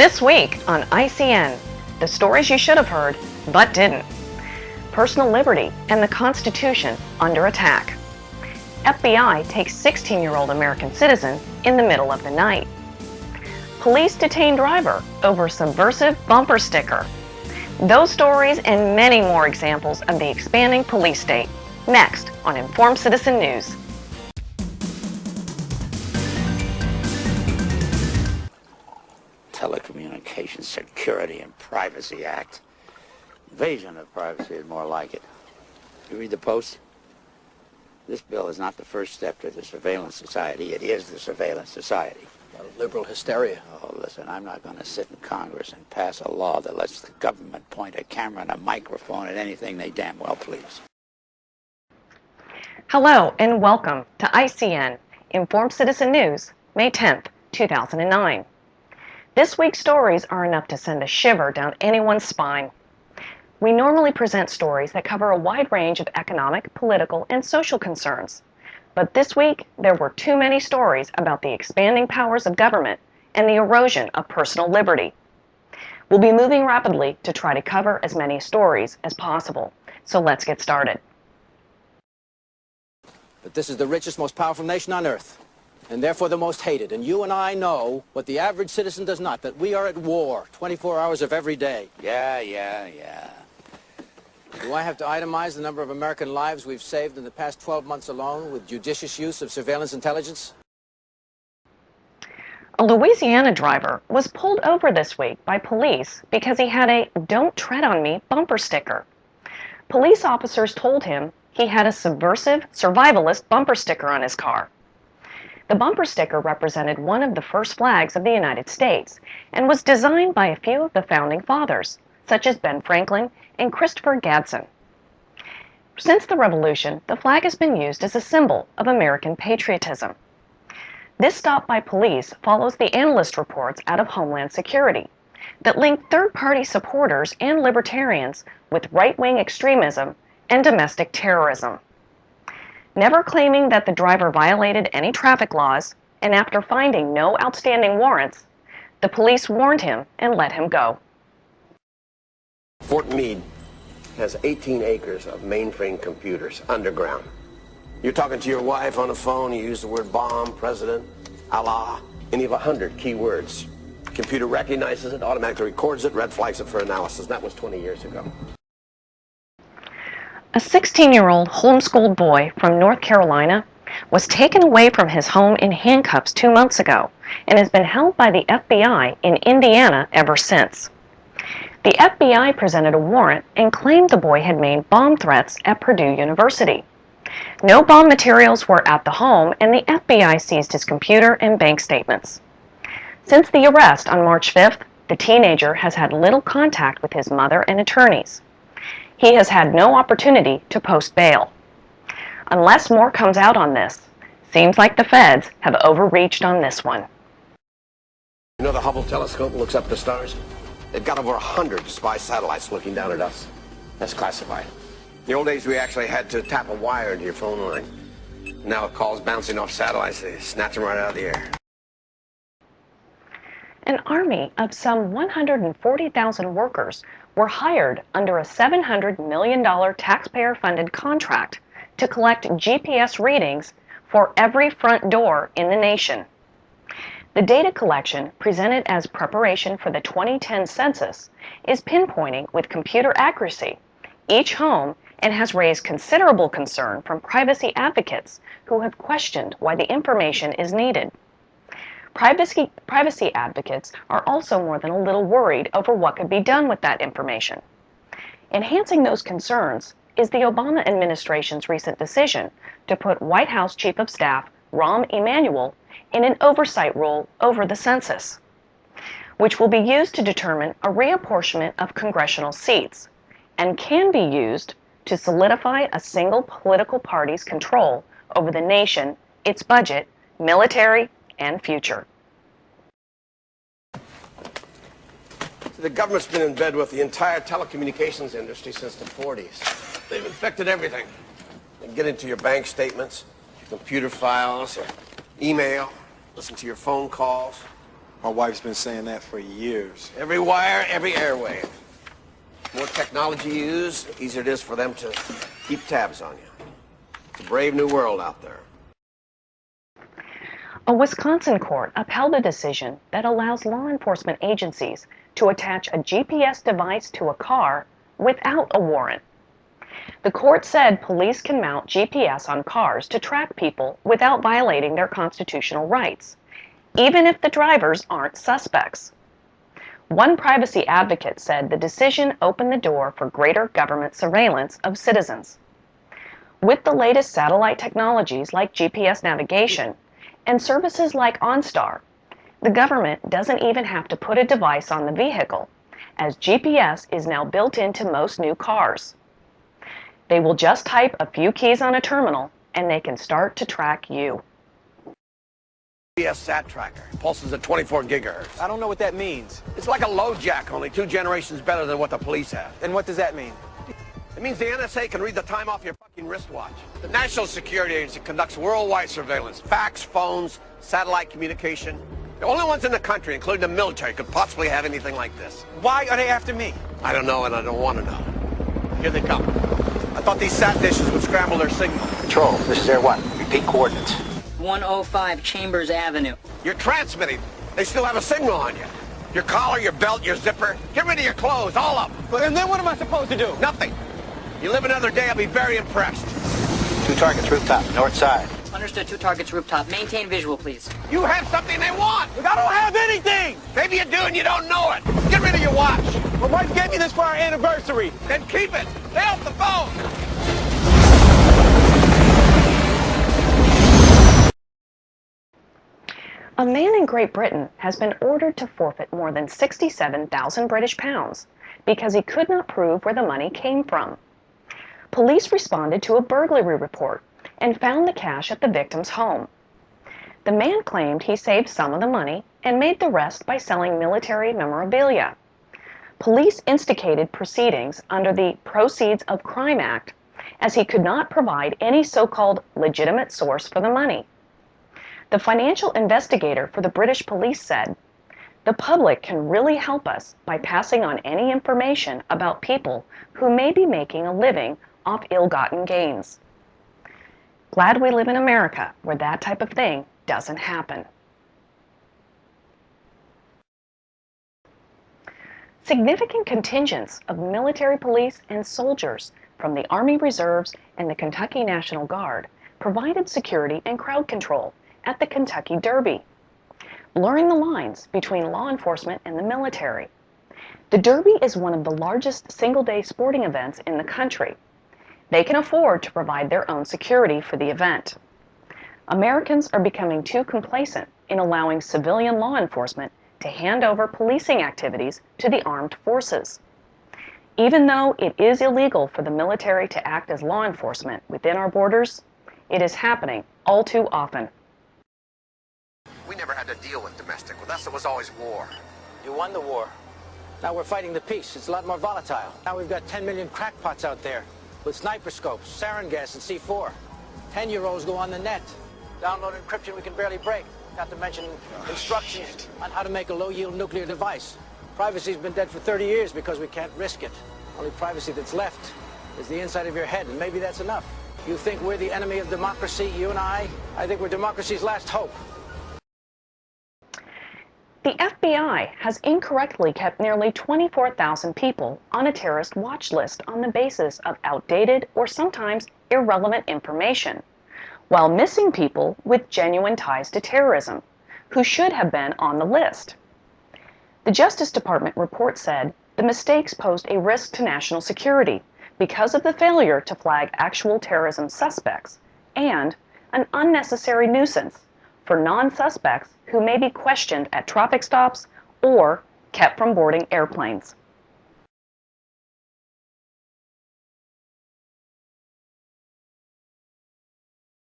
This week on ICN, the stories you should have heard but didn't. Personal liberty and the Constitution under attack. FBI takes 16-year-old American citizen in the middle of the night. Police detain driver over subversive bumper sticker. Those stories and many more examples of the expanding police state. Next on Informed Citizen News. Telecommunications Security and Privacy Act. Invasion of privacy is more like it. You read the Post? This bill is not the first step to the surveillance society. It is the surveillance society. A lot of liberal hysteria. Oh, listen, I'm not going to sit in Congress and pass a law that lets the government point a camera and a microphone at anything they damn well please. Hello and welcome to ICN, Informed Citizen News, May 10th, 2009. This week's stories are enough to send a shiver down anyone's spine. We normally present stories that cover a wide range of economic, political, and social concerns. But this week, there were too many stories about the expanding powers of government and the erosion of personal liberty. We'll be moving rapidly to try to cover as many stories as possible. So let's get started. But this is the richest, most powerful nation on earth, and therefore the most hated. And you and I know what the average citizen does not, that we are at war 24 hours of every day. Yeah. Do I have to itemize the number of American lives we've saved in the past 12 months alone with judicious use of surveillance intelligence? A Louisiana driver was pulled over this week by police because he had a "Don't Tread on Me" bumper sticker. Police officers told him he had a subversive, survivalist bumper sticker on his car. The bumper sticker represented one of the first flags of the United States and was designed by a few of the founding fathers, such as Ben Franklin and Christopher Gadsden. Since the Revolution, the flag has been used as a symbol of American patriotism. This stop by police follows the analyst reports out of Homeland Security that link third-party supporters and libertarians with right-wing extremism and domestic terrorism. Never claiming that the driver violated any traffic laws, and after finding no outstanding warrants, the police warned him and let him go. Fort Meade has 18 acres of mainframe computers underground. You're talking to your wife on the phone, you use the word bomb, president, Allah, any of 100 key words. Computer recognizes it, automatically records it, red flags it for analysis. That was 20 years ago. A 16-year-old homeschooled boy from North Carolina was taken away from his home in handcuffs 2 months ago and has been held by the FBI in Indiana ever since. The FBI presented a warrant and claimed the boy had made bomb threats at Purdue University. No bomb materials were at the home, and the FBI seized his computer and bank statements. Since the arrest on March 5th, the teenager has had little contact with his mother and attorneys. He has had no opportunity to post bail. Unless more comes out on this, seems like the feds have overreached on this one. You know the Hubble telescope looks up the stars? They've got over 100 spy satellites looking down at us. That's classified. In the old days, we actually had to tap a wire into your phone line. Now with calls bouncing off satellites, they snatch them right out of the air. An army of some 140,000 workers were hired under a $700 million taxpayer-funded contract to collect GPS readings for every front door in the nation. The data collection, presented as preparation for the 2010 census, is pinpointing with computer accuracy each home and has raised considerable concern from privacy advocates who have questioned why the information is needed. Privacy advocates are also more than a little worried over what could be done with that information. Enhancing those concerns is the Obama administration's recent decision to put White House Chief of Staff Rahm Emanuel in an oversight role over the census, which will be used to determine a reapportionment of congressional seats and can be used to solidify a single political party's control over the nation, its budget, military, and future. The government's been in bed with the entire telecommunications industry since the 40s. They've infected everything. They get into your bank statements, your computer files, your email, listen to your phone calls. My wife's been saying that for years. Every wire, every airwave. The more technology you use, the easier it is for them to keep tabs on you. It's a brave new world out there. A Wisconsin court upheld a decision that allows law enforcement agencies to attach a GPS device to a car without a warrant. The court said police can mount GPS on cars to track people without violating their constitutional rights, even if the drivers aren't suspects. One privacy advocate said the decision opened the door for greater government surveillance of citizens. With the latest satellite technologies like GPS navigation and services like OnStar, the government doesn't even have to put a device on the vehicle, as GPS is now built into most new cars. They will just type a few keys on a terminal and they can start to track you. GPS sat tracker. Pulses at 24 gigahertz. I don't know what that means. It's like a low jack, only 2 generations better than what the police have. And what does that mean? It means the NSA can read the time off your fucking wristwatch. The National Security Agency conducts worldwide surveillance. Fax, phones, satellite communication. The only ones in the country, including the military, could possibly have anything like this. Why are they after me? I don't know, and I don't want to know. Here they come. I thought these sat dishes would scramble their signal. Control, this is Air 1. Repeat coordinates. 105 Chambers Avenue. You're transmitting. They still have a signal on you. Your collar, your belt, your zipper. Get rid of your clothes, all of them. But and then what am I supposed to do? Nothing. You live another day, I'll be very impressed. 2 targets, rooftop, north side. Understood, 2 targets, rooftop. Maintain visual, please. You have something they want. Look, I don't have anything! Maybe you do and you don't know it. Get rid of your watch. My wife gave me this for our anniversary. Then keep it. Stay off the phone. A man in Great Britain has been ordered to forfeit more than 67,000 British pounds because he could not prove where the money came from. Police responded to a burglary report and found the cash at the victim's home. The man claimed he saved some of the money and made the rest by selling military memorabilia. Police instigated proceedings under the Proceeds of Crime Act, as he could not provide any so-called legitimate source for the money. The financial investigator for the British police said, "The public can really help us by passing on any information about people who may be making a living off ill-gotten gains." Glad we live in America, where that type of thing doesn't happen. Significant contingents of military police and soldiers from the Army Reserves and the Kentucky National Guard provided security and crowd control at the Kentucky Derby, blurring the lines between law enforcement and the military. The Derby is one of the largest single-day sporting events in the country. They can afford to provide their own security for the event. Americans are becoming too complacent in allowing civilian law enforcement to hand over policing activities to the armed forces. Even though it is illegal for the military to act as law enforcement within our borders, it is happening all too often. We never had to deal with domestic. With us, it was always war. You won the war. Now we're fighting the peace. It's a lot more volatile. Now we've got 10 million crackpots out there with sniper scopes, sarin gas, and C4. 10-year-olds go on the net. Download encryption we can barely break. Not to mention instructions on how to make a low-yield nuclear device. Privacy's been dead for 30 years because we can't risk it. Only privacy that's left is the inside of your head, and maybe that's enough. You think we're the enemy of democracy, you and I? I think we're democracy's last hope. The FBI has incorrectly kept nearly 24,000 people on a terrorist watch list on the basis of outdated or sometimes irrelevant information, while missing people with genuine ties to terrorism, who should have been on the list. The Justice Department report said the mistakes posed a risk to national security because of the failure to flag actual terrorism suspects and an unnecessary nuisance for non-suspects who may be questioned at traffic stops or kept from boarding airplanes.